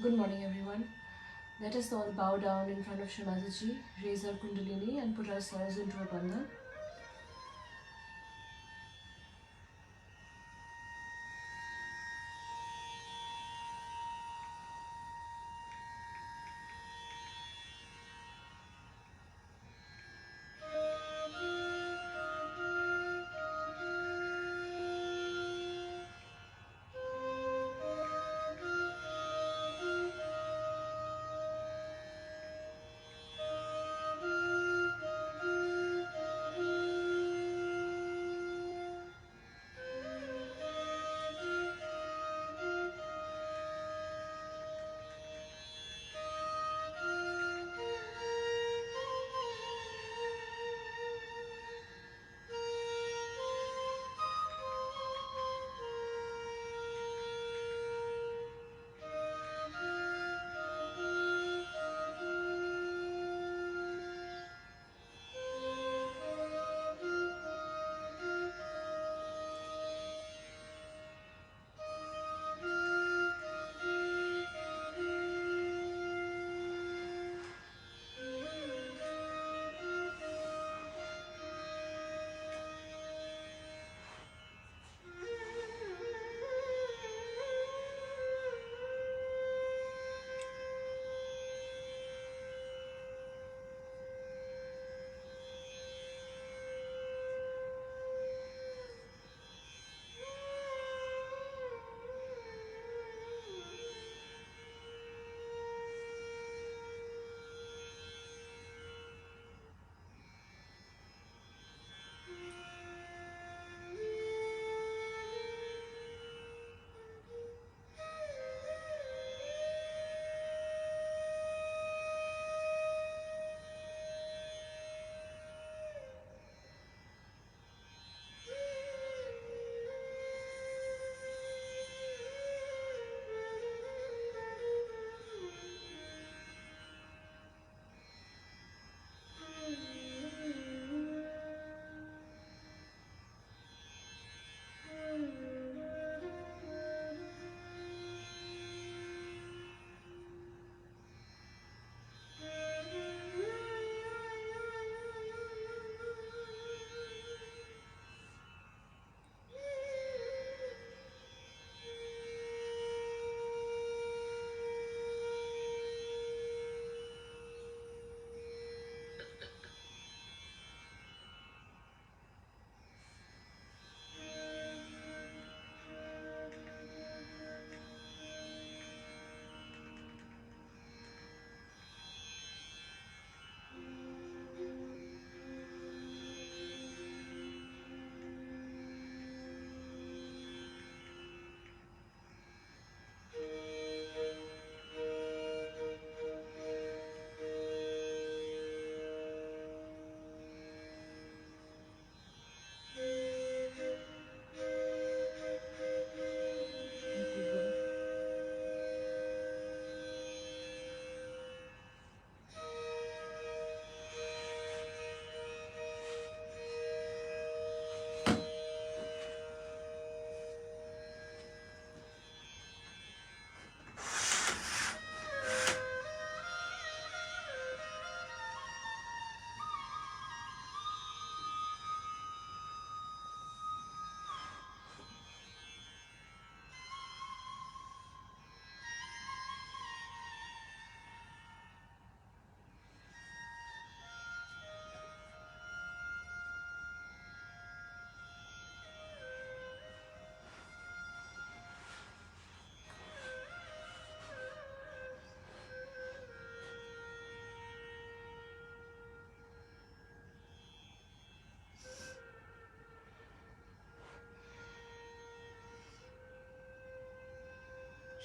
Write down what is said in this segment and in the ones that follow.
Good morning, everyone. Let us all bow down in front of Shri Mataji, raise our Kundalini, and put ourselves into a bandhan.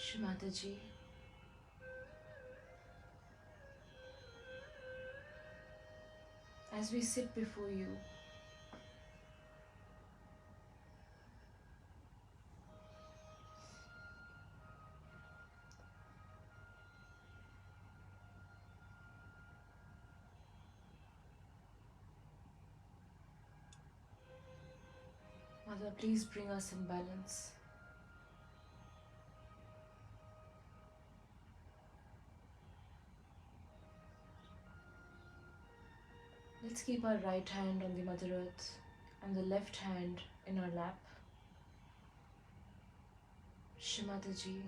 Shri Mataji, as we sit before you, Mother, please bring us in balance. Let's keep our right hand on the Mother Earth and the left hand in our lap. Shri Mataji,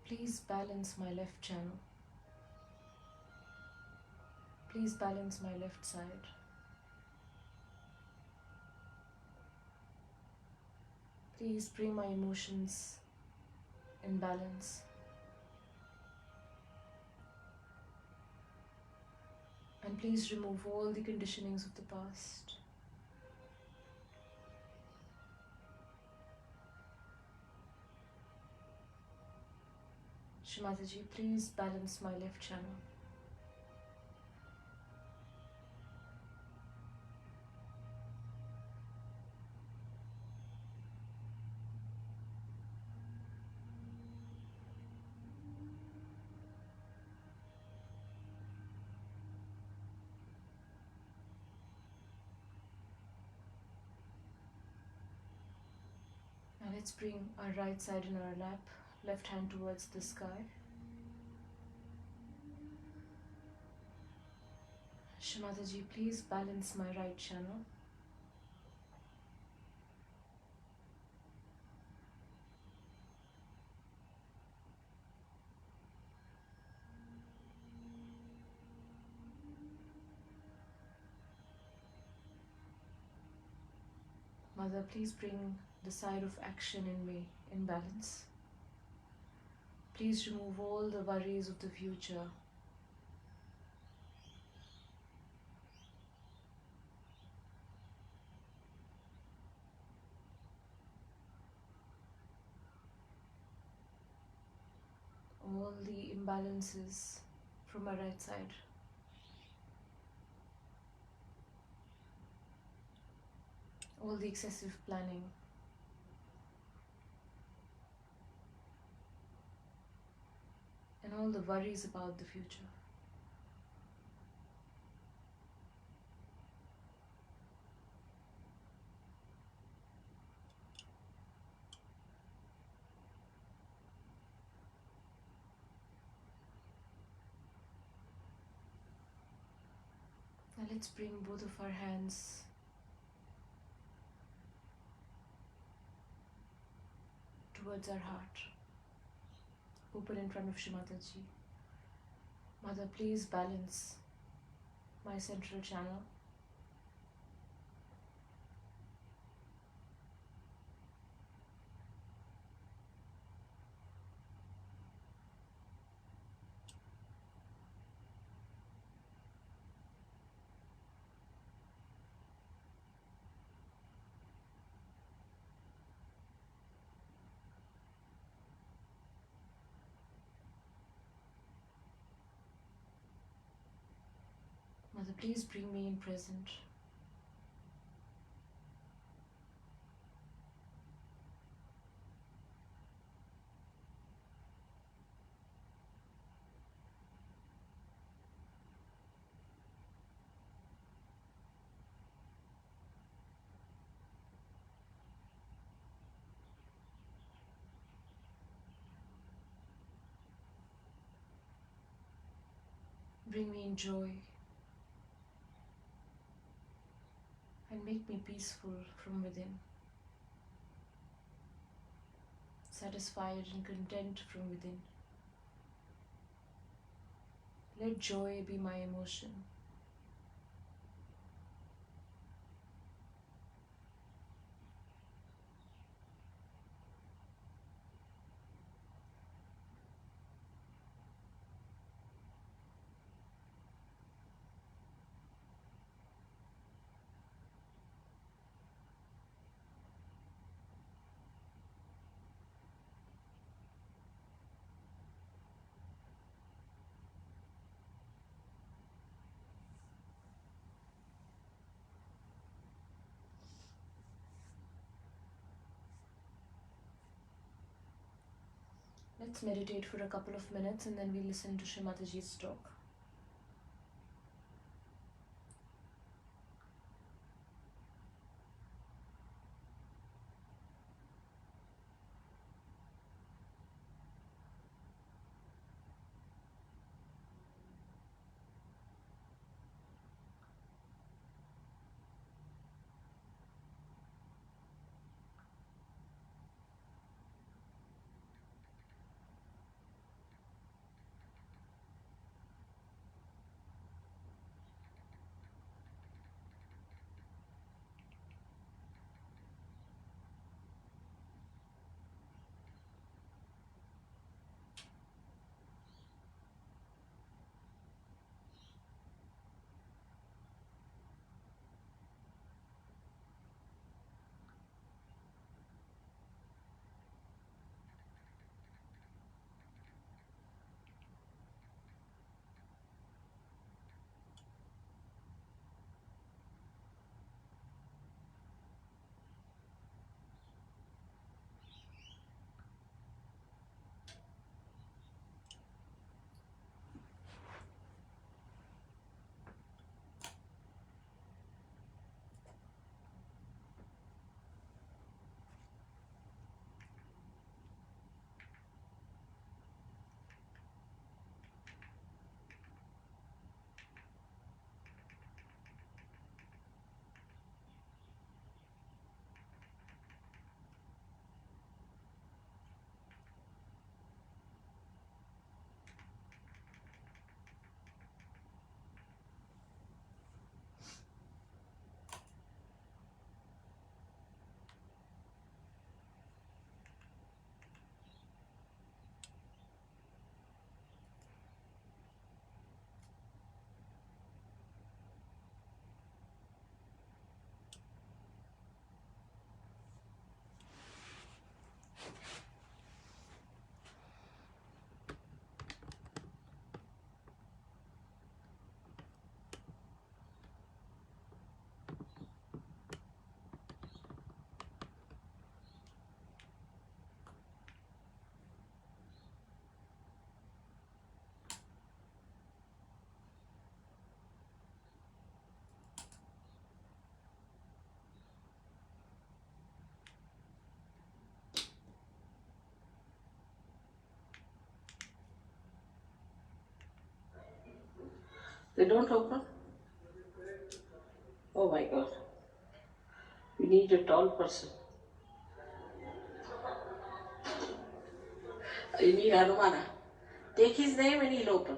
please balance my left channel. Please balance my left side. Please bring my emotions in balance. And please remove all the conditionings of the past. Shri Mataji, please balance my left channel. Now let's bring our right side in our lap, left hand towards the sky. Shri Mataji, please balance my right channel. Mother, please bring the side of action in me in balance. Please remove all the worries of the future. All the imbalances from my right side. All the excessive planning. And all the worries about the future. Now let's bring both of our hands towards our heart. Open in front of Shri Mataji. Mother, please balance my central channel. Mother, please bring me in present. Bring me in joy and make me peaceful from within, satisfied and content from within. Let joy be my emotion. Let's meditate for a couple of minutes and then we listen to Shri Mataji's talk. They don't open? Oh my God. We need a tall person. You need Hanumana. Take his name and he'll open.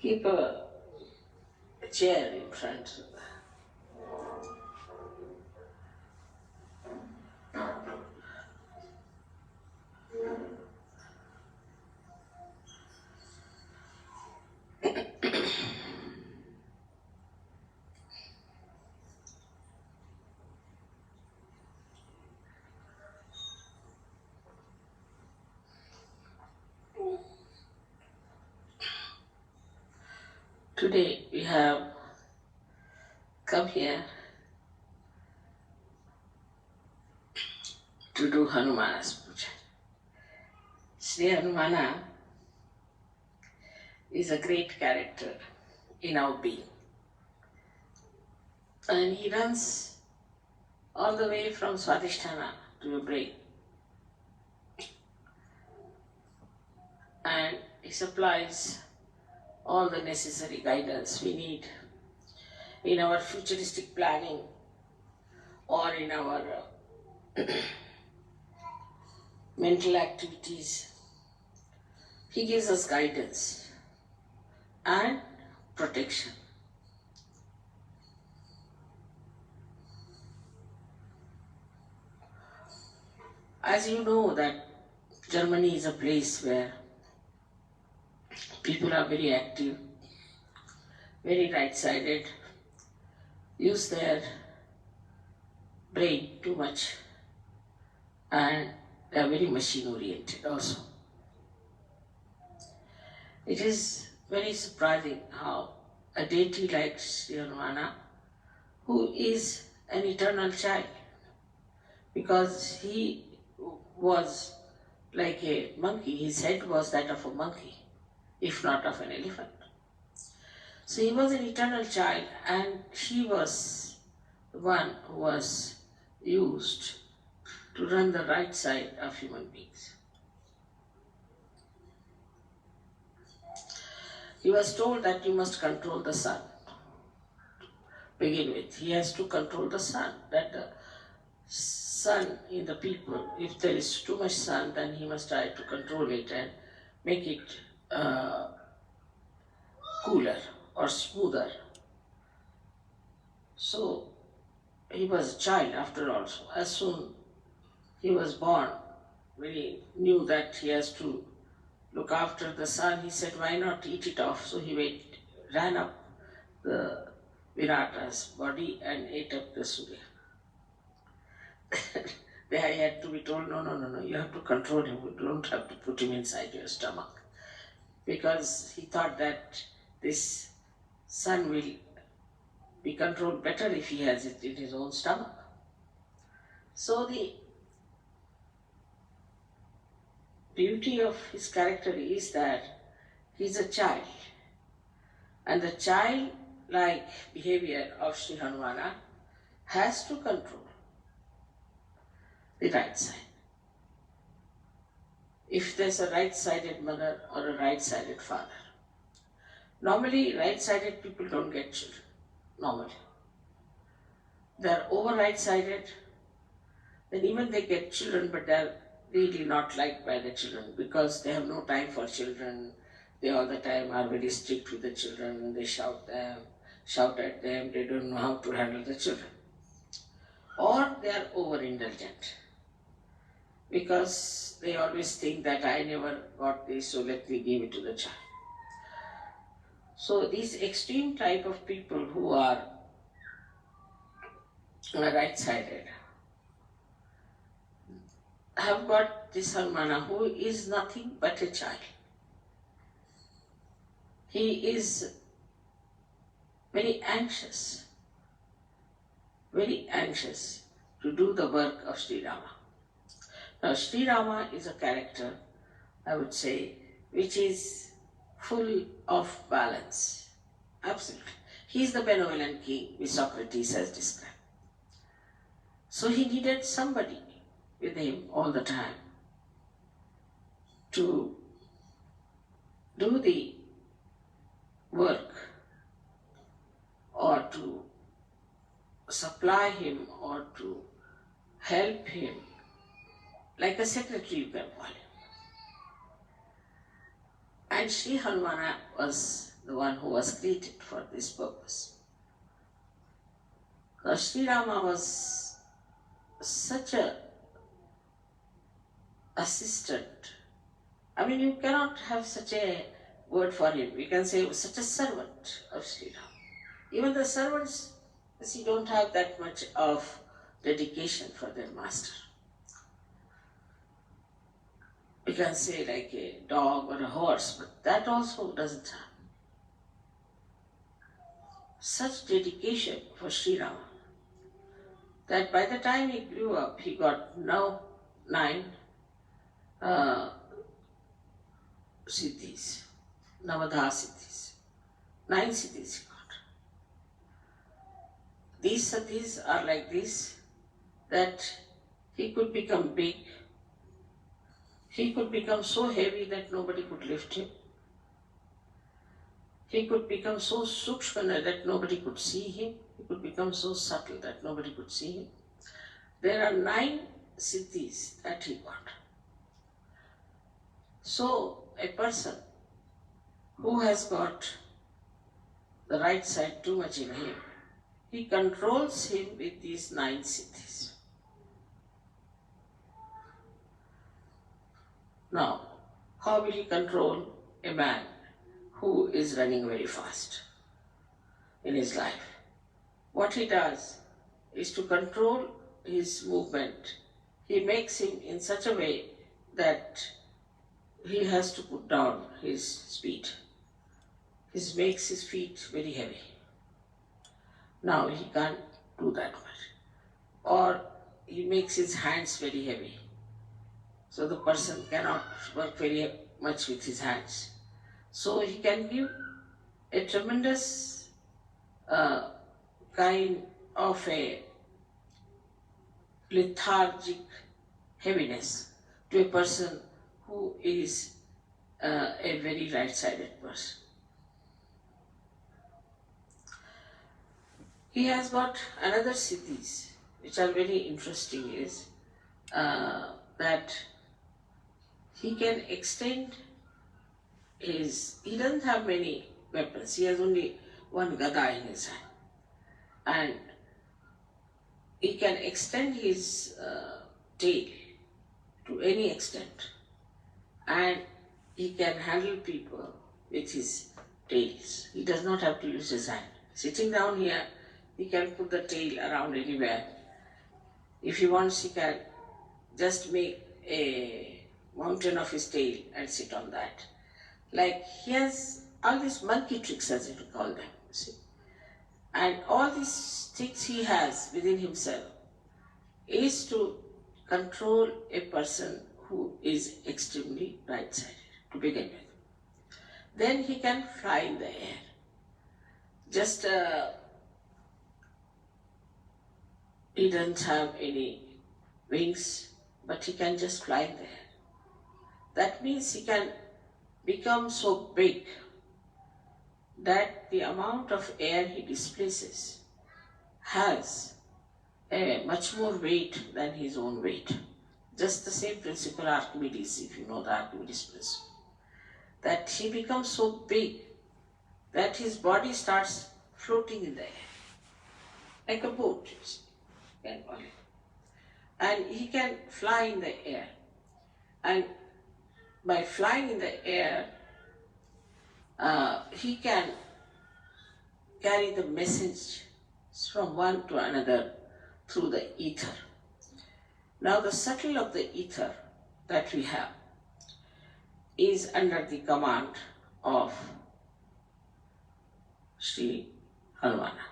Keep a chair in front. Today we have come here to do Hanumana's puja. Shri Hanumana is a great character in our being. And he runs all the way from Swadhisthana to your brain. And he supplies all the necessary guidance we need in our futuristic planning or in our mental activities. He gives us guidance and protection. As you know that Germany is a place where people are very active, very right-sided, use their brain too much, and they are very machine-oriented also. It is very surprising how a deity like Shri Hanumana, who is an eternal child, because he was like a monkey, his head was that of a monkey, if not of an elephant. So he was an eternal child, and he was the one who was used to run the right side of human beings. He was told that you must control the sun. Begin with, he has to control the sun, that the sun in the people, if there is too much sun, then he must try to control it and make it cooler or smoother. So he was a child after all. So as soon he was born, when he knew that he has to look after the sun, he said, why not eat it off? So he ran up the Virata's body and ate up the Surya. There I had to be told, no, you have to control him, you don't have to put him inside your stomach. Because he thought that this sun will be controlled better if he has it in his own stomach. So the beauty of his character is that he's a child. And the childlike behavior of Shri Hanumana has to control the right side. If there's a right-sided mother or a right-sided father. Normally, right-sided people don't get children, normally. They're over right-sided, then even they get children, but they're really not liked by the children because they have no time for children. They all the time are very strict with the children, they shout at them, they don't know how to handle the children. Or they are over-indulgent because they always think that I never got this, so let me give it to the child. So these extreme type of people who are right-sided have got this Hanumana who is nothing but a child. He is very anxious to do the work of Sri Rama. Now Sri Rama is a character, I would say, which is full of balance. Absolutely. He is the benevolent king, which Socrates has described. So he needed somebody with him all the time to do the work or to supply him or to help him, like a secretary you can call him. And Sri Hanumana was the one who was created for this purpose. Because Sri Rama was such a assistant. I mean, you cannot have such a word for him. We can say such a servant of Sri Rama. Even the servants, you don't have that much of dedication for their master. We can say like a dog or a horse, but that also doesn't have such dedication for Sri Rama that by the time he grew up, he got now 9 siddhis, Navadha siddhis. 9 siddhis he got. These siddhis are like this, that he could become big, he could become so heavy that nobody could lift him. He could become so sukshma that nobody could see him. He could become so subtle that nobody could see him. There are 9 siddhis that he got. So a person who has got the right side too much in him, he controls him with these 9 siddhis. Now, how will he control a man who is running very fast in his life? What he does is to control his movement. He makes him in such a way that he has to put down his speed. He makes his feet very heavy. Now he can't do that much. Or he makes his hands very heavy. So the person cannot work very much with his hands. So he can give a tremendous kind of a lethargic heaviness to a person who is a very right-sided person. He has got another siddhis which are very interesting, is that he can extend he doesn't have many weapons, he has only one gada in his hand, and he can extend his tail to any extent, and he can handle people with his tails. He does not have to use his hand. Sitting down here, he can put the tail around anywhere. If he wants, he can just make a mountain of his tail and sit on that. Like, he has all these monkey tricks, as you call them, see. And all these things he has within himself is to control a person who is extremely right-sided, to begin with. Then he can fly in the air. Just, he doesn't have any wings, but he can just fly in the air. That means he can become so big that the amount of air he displaces has a much more weight than his own weight. Just the same principle Archimedes, if you know the Archimedes principle, that he becomes so big that his body starts floating in the air, like a boat, you see, can call it. And he can fly in the air. And by flying in the air, he can carry the message from one to another through the ether. Now the subtle of the ether that we have is under the command of Shri Hanumana.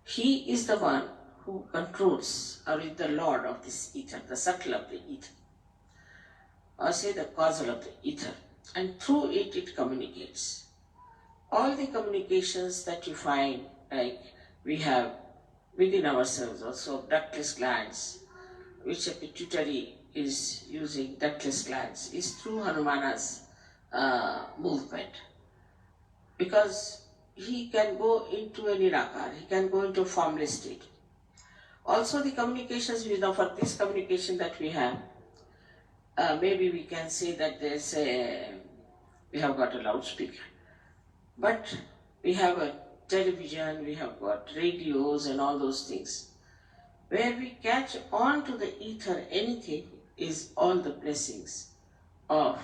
He is the one who controls, or is the lord of this ether, the subtle of the ether, or say the causal of the ether, and through it, it communicates. All the communications that you find like we have within ourselves also ductless glands, which a pituitary is using ductless glands, is through Hanumana's movement. Because he can go into a nirakar, he can go into a formless state. Also the communications, for this communication that we have, maybe we can say that we have got a loudspeaker. But we have a television, we have got radios and all those things. Where we catch on to the ether anything is all the blessings of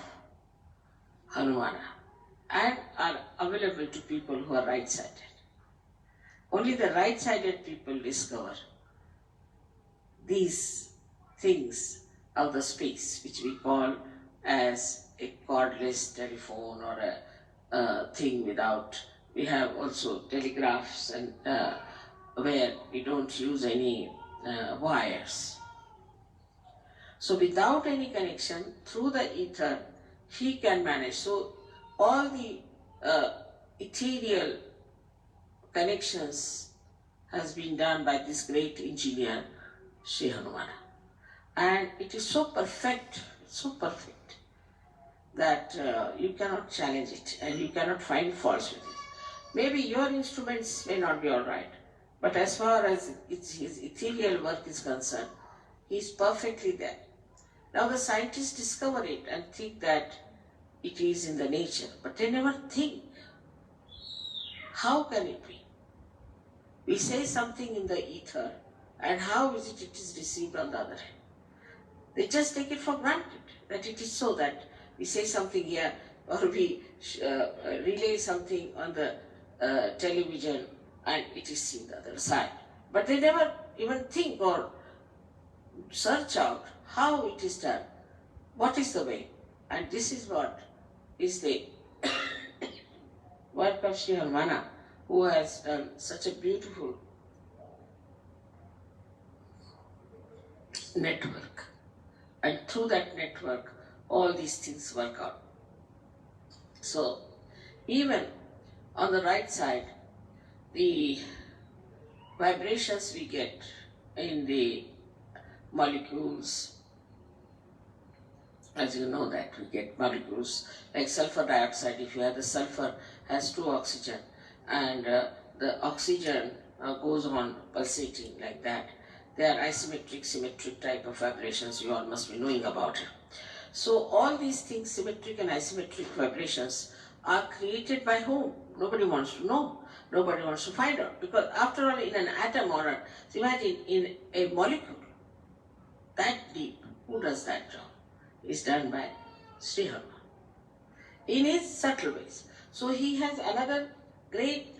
Hanumana and are available to people who are right-sided. Only the right-sided people discover these things of the space, which we call as a cordless telephone or a thing without. We have also telegraphs and where we don't use any wires. So without any connection, through the ether, he can manage. So all the ethereal connections has been done by this great engineer, Shri Hanumana. And it is so perfect that you cannot challenge it and you cannot find faults with it. Maybe your instruments may not be all right, but as far as his ethereal work is concerned, he is perfectly there. Now the scientists discover it and think that it is in the nature, but they never think, how can it be? We say something in the ether, and how is it is received on the other hand? They just take it for granted that it is so, that we say something here or we relay something on the television and it is seen the other side. But they never even think or search out how it is done, what is the way. And this is what is the work of Shri Hanumana, who has done such a beautiful network. And through that network, all these things work out. So, even on the right side, the vibrations we get in the molecules, as you know that we get molecules like sulfur dioxide. If you have the sulfur has 2 oxygen and the oxygen goes on pulsating like that. They are isometric, symmetric type of vibrations, you all must be knowing about it. So all these things, symmetric and isometric vibrations, are created by whom? Nobody wants to know. Nobody wants to find out. Because after all, in an atom or imagine in a molecule, that deep, who does that job? Is done by Sri Hanumana in his subtle ways. So he has another great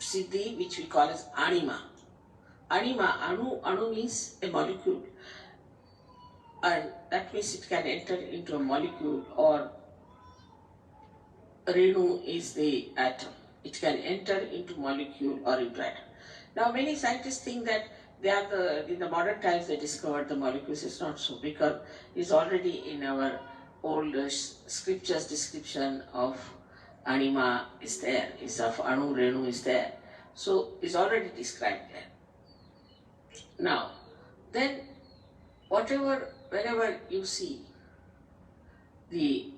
siddhi, which we call as anima. Anima, anu means a molecule, and that means it can enter into a molecule, or renu is the atom. It can enter into molecule or into atom. Now many scientists think that they are in the modern times they discovered the molecules. It's not so, because it's already in our old scriptures description of anima is there, is of anu, renu is there. So it's already described there. Now, then whenever you see the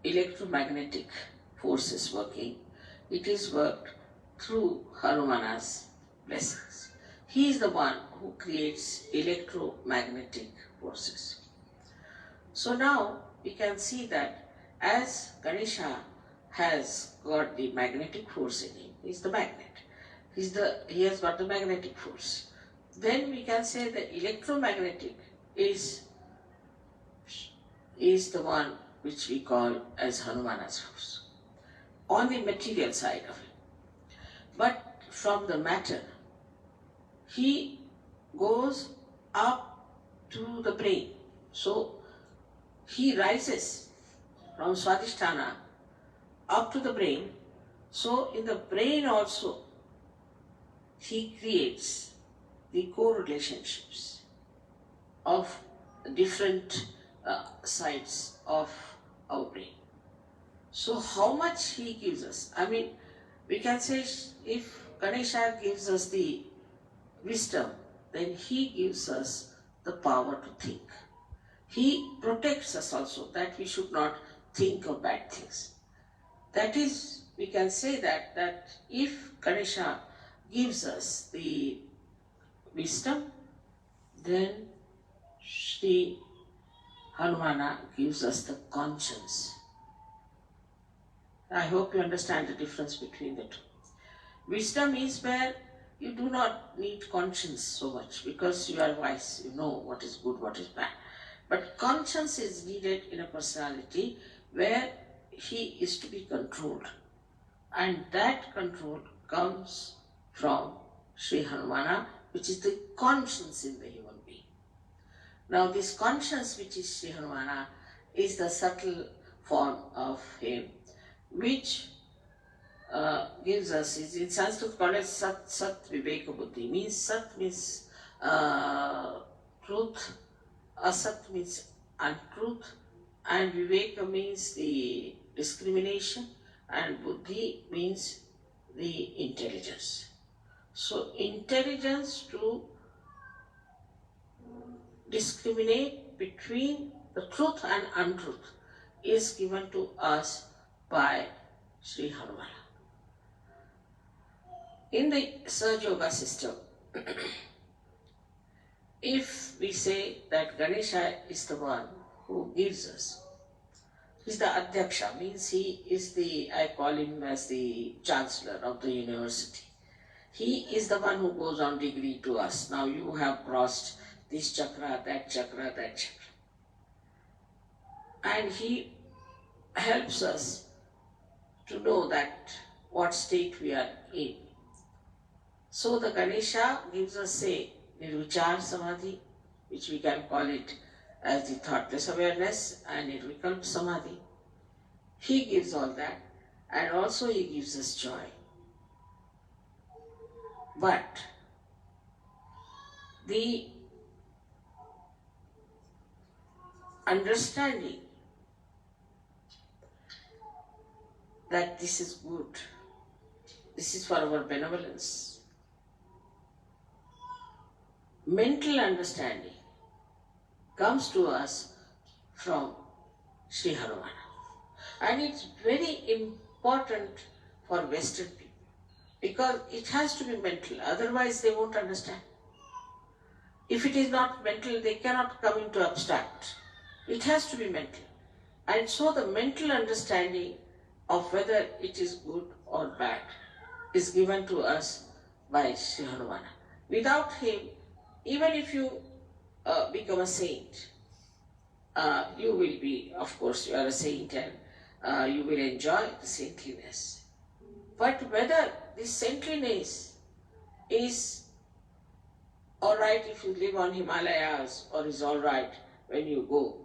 electromagnetic forces working, it is worked through Hanumana's blessings. He is the one who creates electromagnetic forces. So now we can see that as Ganesha has got the magnetic force in him, he is the magnet. He has got the magnetic force. Then we can say the electromagnetic is the one which we call as Hanumana's force, on the material side of it. But from the matter, he goes up to the brain. So he rises from Swadhisthana up to the brain. So in the brain also, he creates the co-relationships of different sides of our brain. So how much he gives us? I mean, we can say if Ganesha gives us the wisdom, then he gives us the power to think. He protects us also, that we should not think of bad things. That is, we can say that if Ganesha gives us the wisdom, then Shri Hanumana gives us the conscience. I hope you understand the difference between the two. Wisdom is where you do not need conscience so much because you are wise, you know what is good, what is bad. But conscience is needed in a personality where he is to be controlled. And that control comes from Sri Hanumana, which is the conscience in the human being. Now this conscience, which is Sri Hanumana, is the subtle form of him, which gives us, is in Sanskrit called as Sat Viveka Buddhi. Means Sat means truth, Asat means untruth, and Viveka means the discrimination, and Buddhi means the intelligence. So intelligence to discriminate between the truth and untruth is given to us by Sri Hanumana. In the Sahaja Yoga system, if we say that Ganesha is the one who gives us, he is the Adhyaksha, means he is the, I call him as the Chancellor of the university. He is the one who goes on degree to us. Now you have crossed this chakra, that chakra, that chakra. And he helps us to know that what state we are in. So the Ganesha gives us, say, Nirvichar Samadhi, which we can call it as the thoughtless awareness, and Nirvikalpa Samadhi. He gives all that, and also he gives us joy. But the understanding that this is good, this is for our benevolence, mental understanding comes to us from Sri Hanumana. And it's very important for Western people because it has to be mental, otherwise they won't understand. If it is not mental, they cannot come into abstract. It has to be mental. And so the mental understanding of whether it is good or bad is given to us by Sri Hanumana. Without him, even if you become a saint, you will be, of course, you are a saint and you will enjoy the saintliness. But whether this saintliness is alright if you live on Himalayas or is alright when you go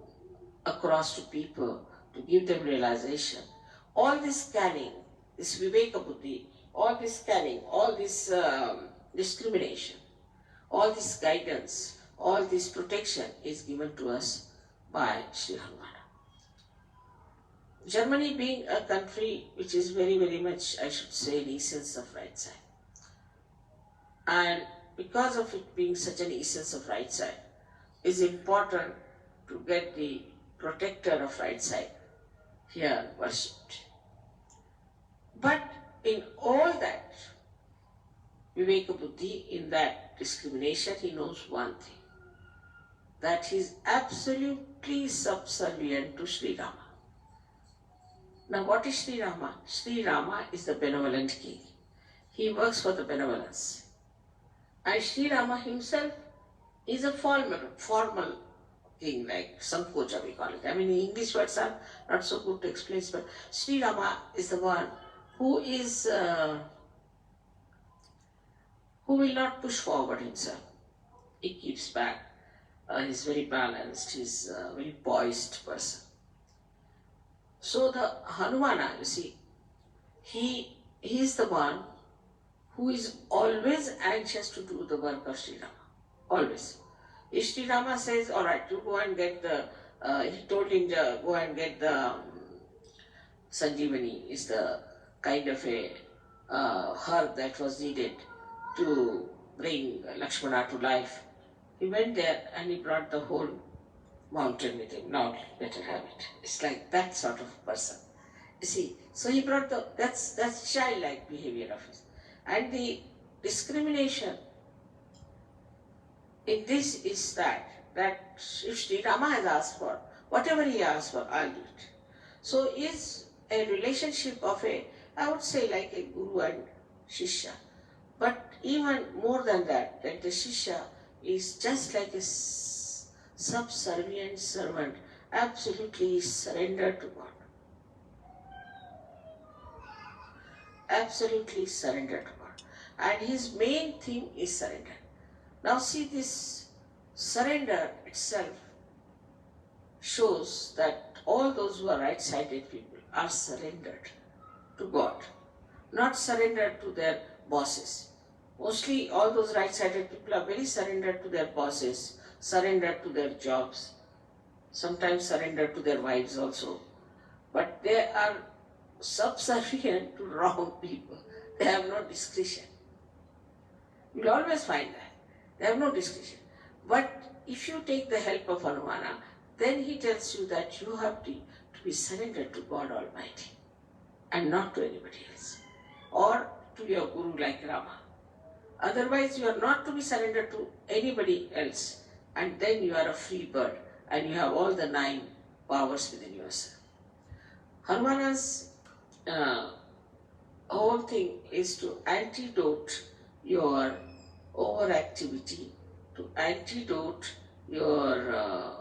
across to people to give them realization, all this scanning, this Viveka Buddhi, all this scanning, all this discrimination, all this guidance, all this protection is given to us by Sri Hanumana. Germany being a country which is very, very much, I should say, an essence of right side. And because of it being such an essence of right side, it's important to get the protector of right side here worshipped. But in all that, Viveka Buddhi, in that discrimination, he knows one thing, that he is absolutely subservient to Sri Rama. Now what is Sri Rama? Sri Rama is the benevolent king. He works for the benevolence. And Sri Rama himself is a formal king, like Sankocha we call it. I mean, the English words are not so good to explain, but Sri Rama is the one who is who will not push forward himself. He keeps back. He's very balanced. He's a very poised person. So the Hanumana, you see, he is the one who is always anxious to do the work of Sri Rama. Always. If Sri Rama says, all right, you go and get the, he told him to go and get the Sanjeevani is the kind of a herb that was needed to bring Lakshmana to life. He went there and he brought the whole mountain with him. Now let her have it. It's like that sort of person. You see, so he brought that's childlike behavior of his. And the discrimination in this is that if Sri Rama has asked for, whatever he asks for, I'll do it. So is a relationship of I would say like a guru and shishya. But even more than that the shishya is just like a subservient servant, absolutely surrendered to God. Absolutely surrendered to God. And his main thing is surrender. Now see, this surrender itself shows that all those who are right-sided people are surrendered to God, not surrendered to their bosses. Mostly all those right-sided people are very surrendered to their bosses, surrendered to their jobs, sometimes surrendered to their wives also. But they are subservient to wrong people. They have no discretion. You will always find that. They have no discretion. But if you take the help of Hanumana, then he tells you that you have to be surrendered to God Almighty and not to anybody else, or to your guru like Rama. Otherwise you are not to be surrendered to anybody else, and then you are a free bird and you have all the 9 powers within yourself. Hanumana's whole thing is to antidote your overactivity, to antidote your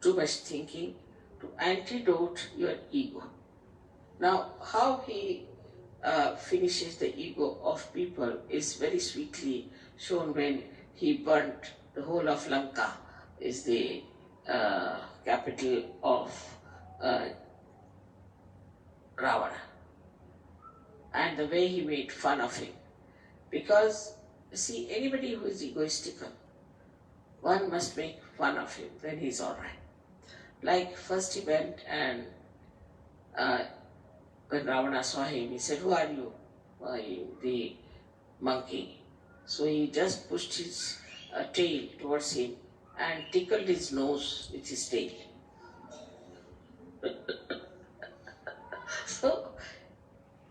too much thinking, to antidote your ego. Now, how he finishes the ego of people is very sweetly shown when he burnt the whole of Lanka, is the capital of Ravana, and the way he made fun of him. Because, see, anybody who is egoistical, one must make fun of him, then he's all right. Like first he went and when Ravana saw him, he said, "Who are you?" The monkey. So he just pushed his tail towards him and tickled his nose with his tail. So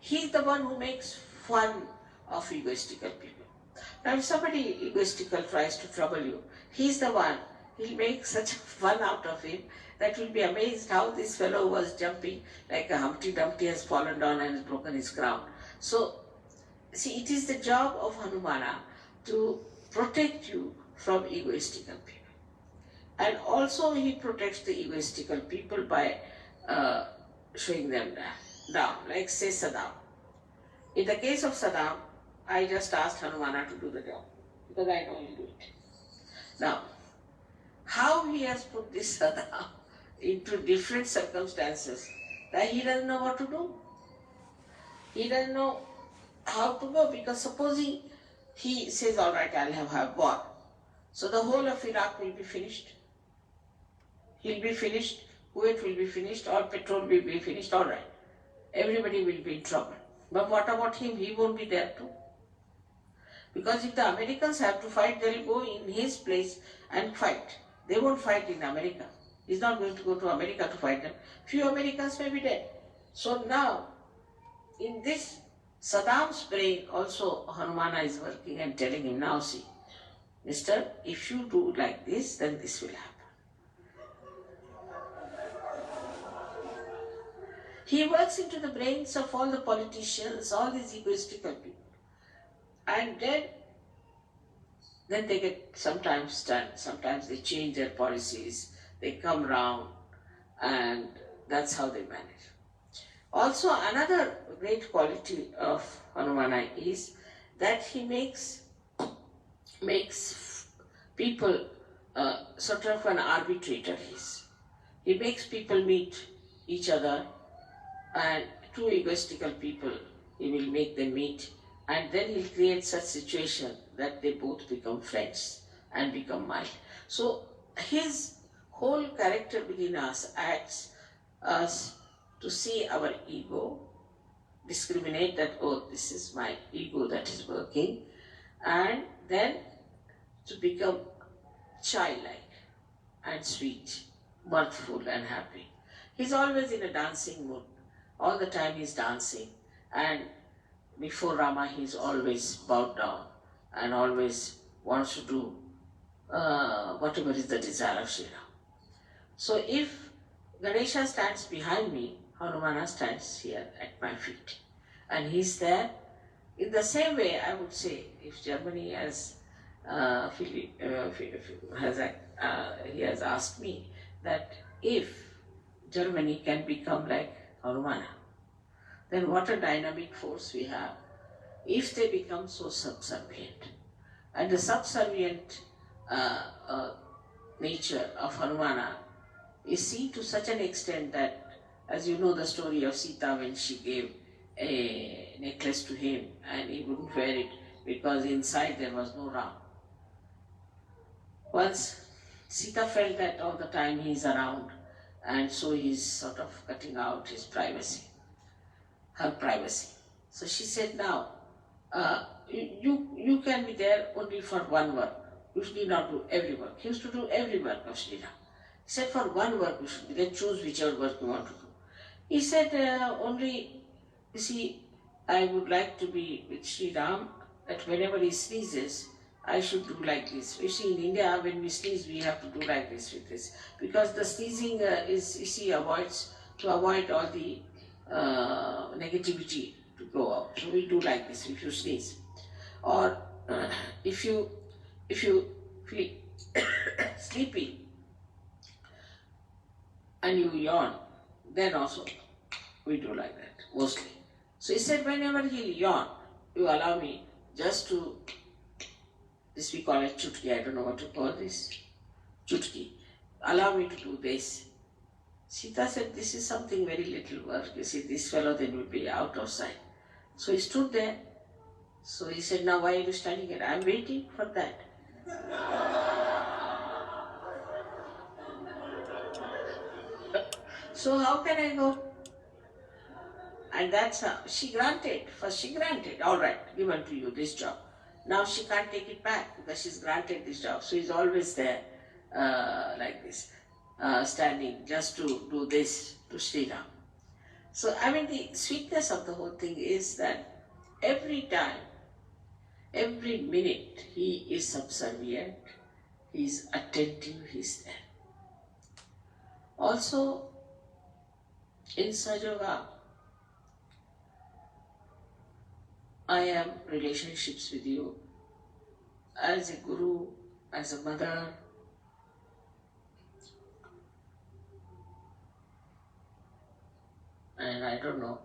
he's the one who makes fun of egoistical people. Now if somebody egoistical tries to trouble you, he's the one, he'll make such fun out of him that you'll be amazed how this fellow was jumping like a Humpty Dumpty has fallen down and has broken his crown. So, see, it is the job of Hanumana to protect you from egoistical people. And also he protects the egoistical people by showing them down, like say Saddam. In the case of Saddam, I just asked Hanumana to do the job, because I know he'll do it. Now, how he has put this Saddam into different circumstances that he doesn't know what to do. He doesn't know how to go, because supposing he says, all right, I'll have war. So the whole of Iraq will be finished. He'll be finished, Kuwait will be finished, all petrol will be finished, all right. Everybody will be in trouble. But what about him? He won't be there too. Because if the Americans have to fight, they'll go in his place and fight. They won't fight in America. He's not going to go to America to fight them. Few Americans may be dead. So now, in this Saddam's brain also Hanumana is working and telling him, now see, mister, if you do like this, then this will happen. He works into the brains of all the politicians, all these egoistical people. And then they get sometimes stunned, sometimes they change their policies, they come round, and that's how they manage. Also, another great quality of Hanumana is that he makes people sort of an arbitrator. He makes people meet each other, and two egoistical people, he will make them meet, and then he'll create such situation that they both become friends and become mild. So his whole character within us acts as to see our ego, discriminate that, oh, this is my ego that is working, and then to become childlike and sweet, mirthful and happy. He's always in a dancing mood. All the time he's dancing, and before Rama he's always bowed down and always wants to do whatever is the desire of Sri Ram. So if Ganesha stands behind me, Hanumana stands here at my feet. And he's there. In the same way, I would say, if Germany has, he has asked me that if Germany can become like Hanumana, then what a dynamic force we have if they become so subservient. And the subservient nature of Hanumana is seen to such an extent that, as you know the story of Sita, when she gave a necklace to him and he wouldn't wear it because inside there was no Ram. Once Sita felt that all the time he's around, and so he's sort of cutting out his privacy, her privacy. So she said, now, you can be there only for one work. You need not do every work. He used to do every work of Sri Ram. He said, for one work you should be there, choose whichever work you want to do. He said, only, you see, I would like to be with Sri Ram, that whenever he sneezes, I should do like this. You see, in India, when we sneeze, we have to do like this with this. Because the sneezing is, you see, to avoid all the negativity to go out. So we do like this if you sneeze. Or if you feel sleepy and you yawn, then also we do like that, mostly. So he said, whenever he'll yawn, you allow me just to, this we call it chutki, I don't know what to call this, chutki. Allow me to do this. Sita said, this is something very little work. You see, this fellow then will be out of sight. So he stood there. So he said, now why are you standing here? I'm waiting for that. So how can I go? And that's how she granted. First she granted, all right, given to you this job. Now she can't take it back because she's granted this job. So he's always there like this, standing just to do this to Sri Ram. So I mean the sweetness of the whole thing is that every time, every minute he is subservient, he is attentive, he is there. Also in Sahaja, I am relationships with you as a guru, as a mother, and I don't know,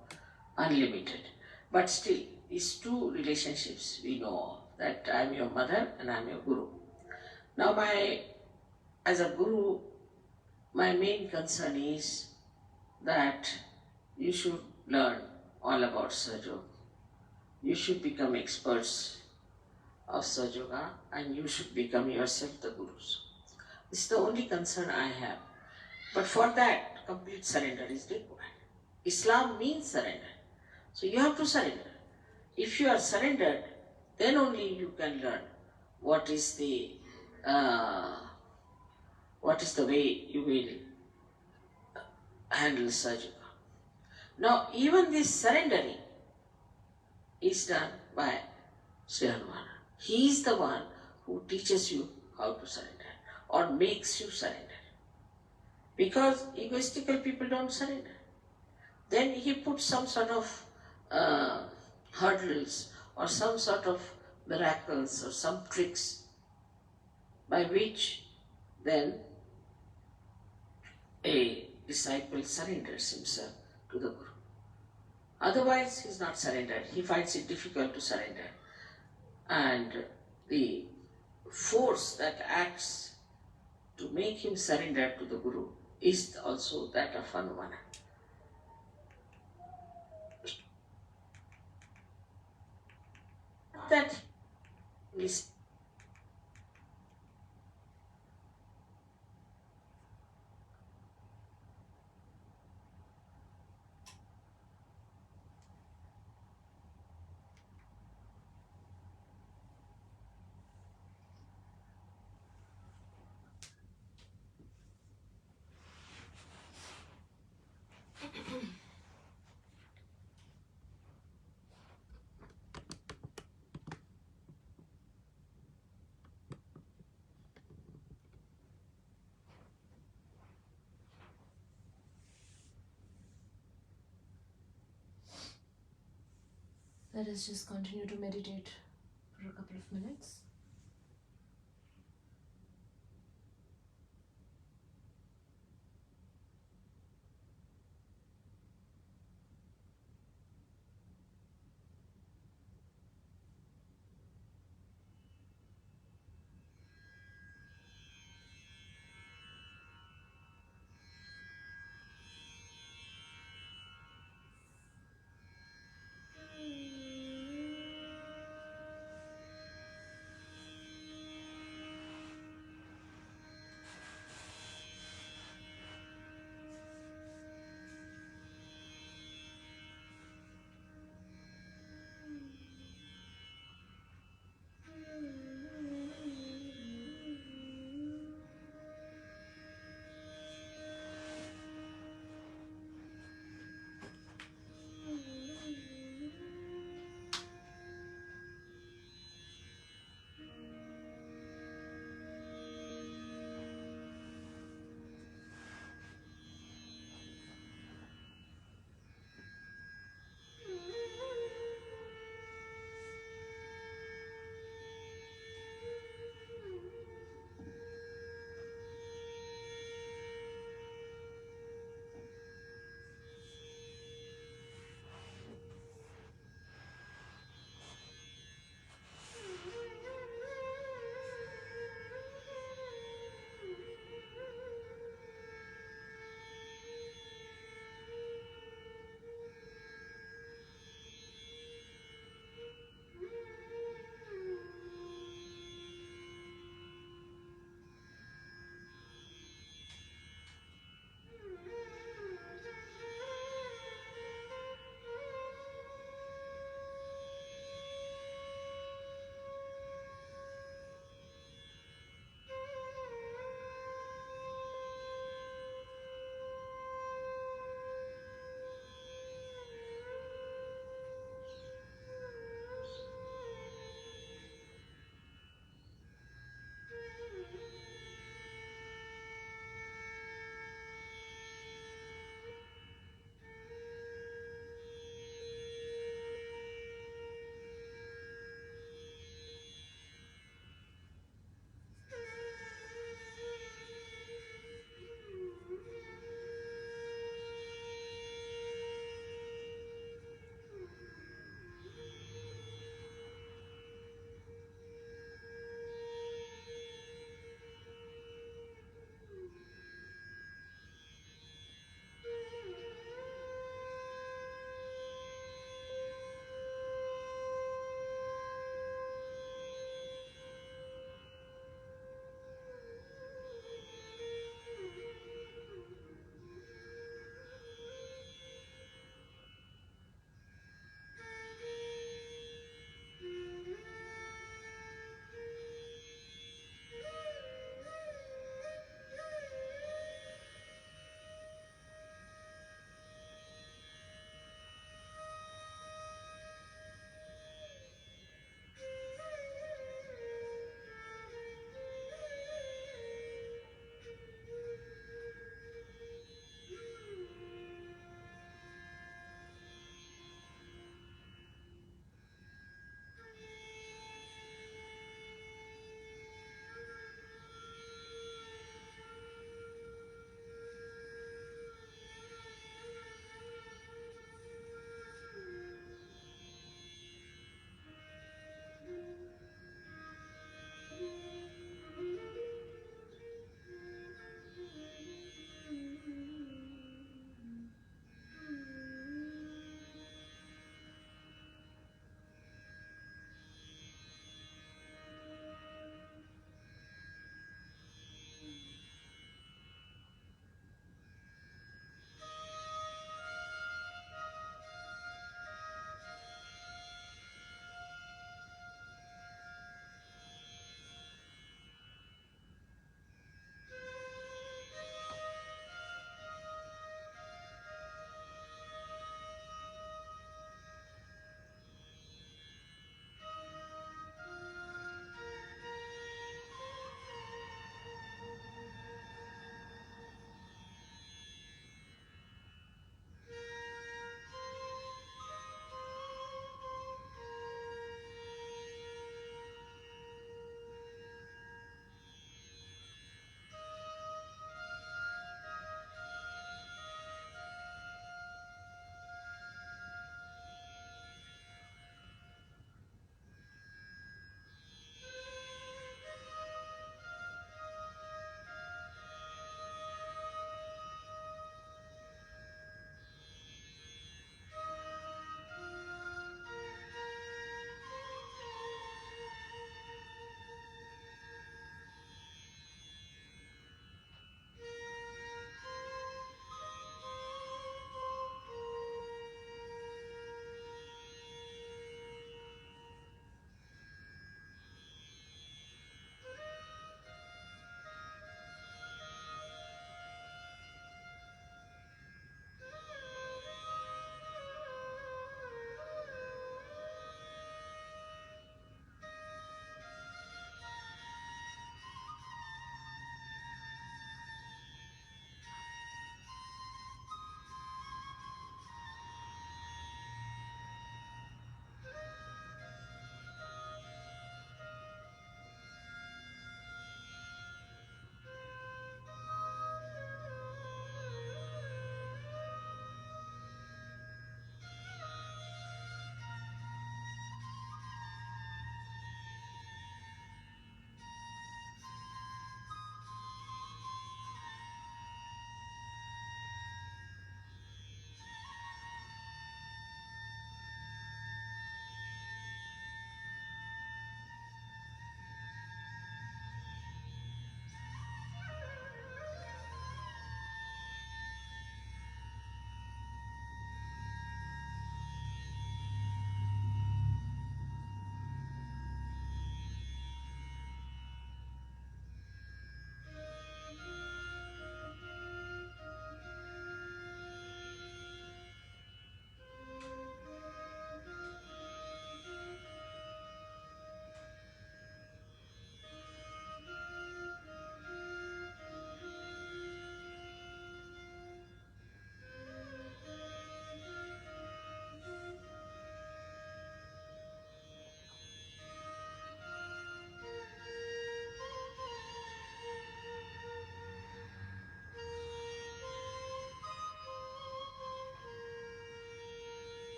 unlimited. But still, these two relationships we know of, that I am your mother and I am your guru. Now as a guru, my main concern is that you should learn all about Sahaja. You should become experts of Sahaja and you should become yourself the gurus. This is the only concern I have. But for that, complete surrender is required. Islam means surrender. So you have to surrender. If you are surrendered, then only you can learn what is the way you will handle Sahaja. Now, even this surrendering is done by Sri Hanuman. He is the one who teaches you how to surrender or makes you surrender. Because egoistical people don't surrender. Then he puts some sort of hurdles or some sort of miracles or some tricks by which then a disciple surrenders himself to the Guru. Otherwise, he is not surrendered. He finds it difficult to surrender. And the force that acts to make him surrender to the Guru is also that of Hanumana. That is Let us just continue to meditate for a couple of minutes.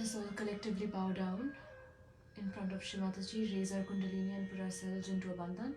Let us all collectively bow down in front of Shri Mataji, raise our Kundalini and put ourselves into a bandhan.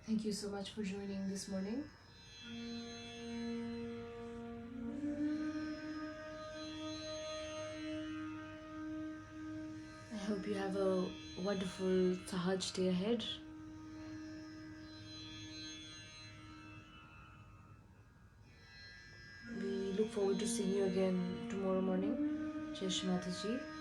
Thank you so much for joining this morning. I hope you have a wonderful Sahaj day ahead. We look forward to seeing you again tomorrow morning. Jai Shri Mataji.